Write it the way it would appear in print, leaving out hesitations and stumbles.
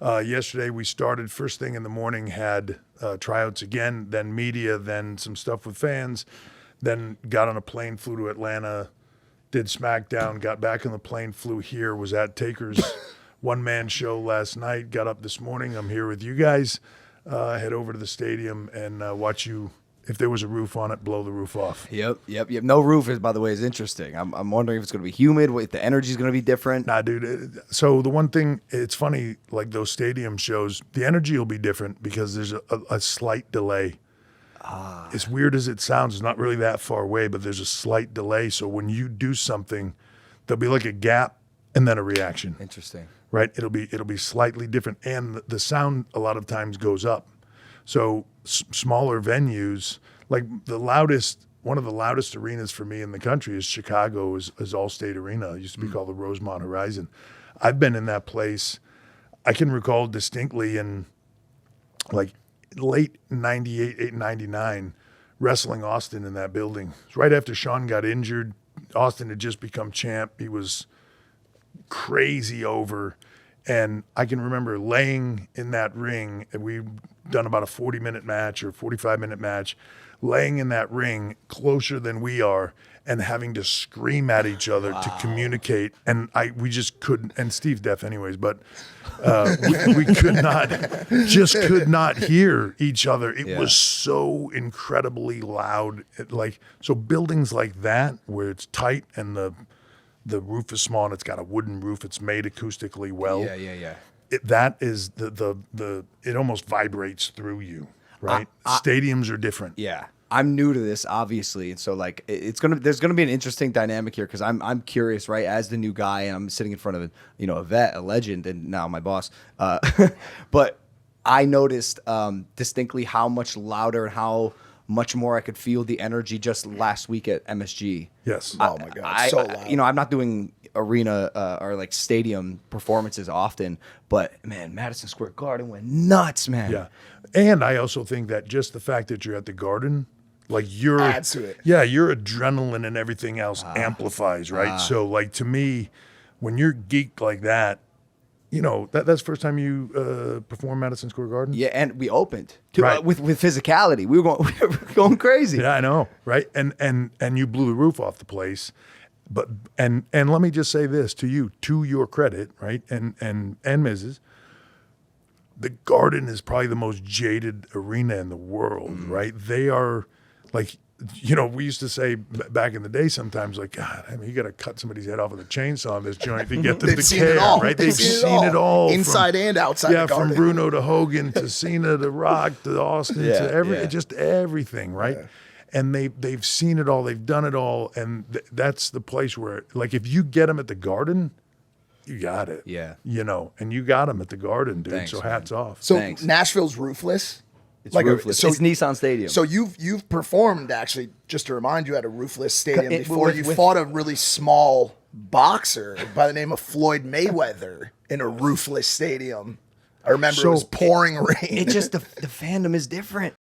Yesterday we started first thing in the morning, had tryouts again, then media, then some stuff with fans, then got on a plane, flew to Atlanta, did SmackDown, got back on the plane, flew here, was at Taker's one-man show last night, got up this morning. I'm here with you guys. Head over to the stadium and watch you, if there was a roof on it, blow the roof off. Yep. No roof is, by the way, is interesting. I'm wondering if it's going to be humid, if the energy is going to be different. Nah, dude. So the one thing, it's funny, like those stadium shows, the energy will be different because there's a slight delay. As weird as it sounds, it's not really that far away, but there's a slight delay. So when you do something, there'll be like a gap and then a reaction. Interesting. Right? It'll be slightly different, and the sound a lot of times goes up. So smaller venues, like one of the loudest arenas for me in the country is Chicago, is Allstate Arena. It used to be called the Rosemont Horizon. I've been in that place. I can recall distinctly in like late 98, 99, wrestling Austin in that building. It was right after Sean got injured. Austin had just become champ. He was crazy over. And I can remember laying in that ring, and we'd done about a 40-minute match or 45-minute match, laying in that ring closer than we are and having to scream at each other to communicate. And we just couldn't, and Steve's deaf anyways, but we could not hear each other. It was so incredibly loud. So buildings like that where it's tight and the roof is small and it's got a wooden roof. It's made acoustically well. Yeah. That is it almost vibrates through you, right? Stadiums are different. Yeah. I'm new to this, obviously, and so like there's gonna be an interesting dynamic here because I'm curious, right? As the new guy, and I'm sitting in front of a vet, a legend, and now my boss. But I noticed distinctly how much louder and how much more I could feel the energy just last week at MSG. Yes. Oh my God, so loud. I'm not doing arena or like stadium performances often, but man, Madison Square Garden went nuts, man. Yeah, and I also think that just the fact that you're at the Garden, like adds to it. Yeah, your adrenaline and everything else amplifies, right? So like to me, when you're geeked like that, that's the first time you performed Madison Square Garden. Yeah, and we opened too, Right. with physicality. We were going crazy. Yeah, I know, right? And you blew the roof off the place. But and let me just say this to you, to your credit, right? And Mrs. The Garden is probably the most jaded arena in the world, right? They are like, we used to say back in the day sometimes, like, God, I mean, you got to cut somebody's head off with a chainsaw in this joint to get them to care, right? They've seen it all. Inside and outside the Garden. From Bruno to Hogan to Cena to Rock to Austin to just everything, right? Yeah. And they've seen it all, they've done it all, and that's the place where, like, if you get them at the Garden, you got it. Yeah. And you got them at the Garden, dude. Thanks, so man. hats off. So Thanks. Nashville's roofless. It's roofless. It's Nissan Stadium. So you've performed, actually, just to remind you, at a roofless stadium before. You with fought a really small boxer by the name of Floyd Mayweather in a roofless stadium. I remember it was pouring rain. It just the fandom is different.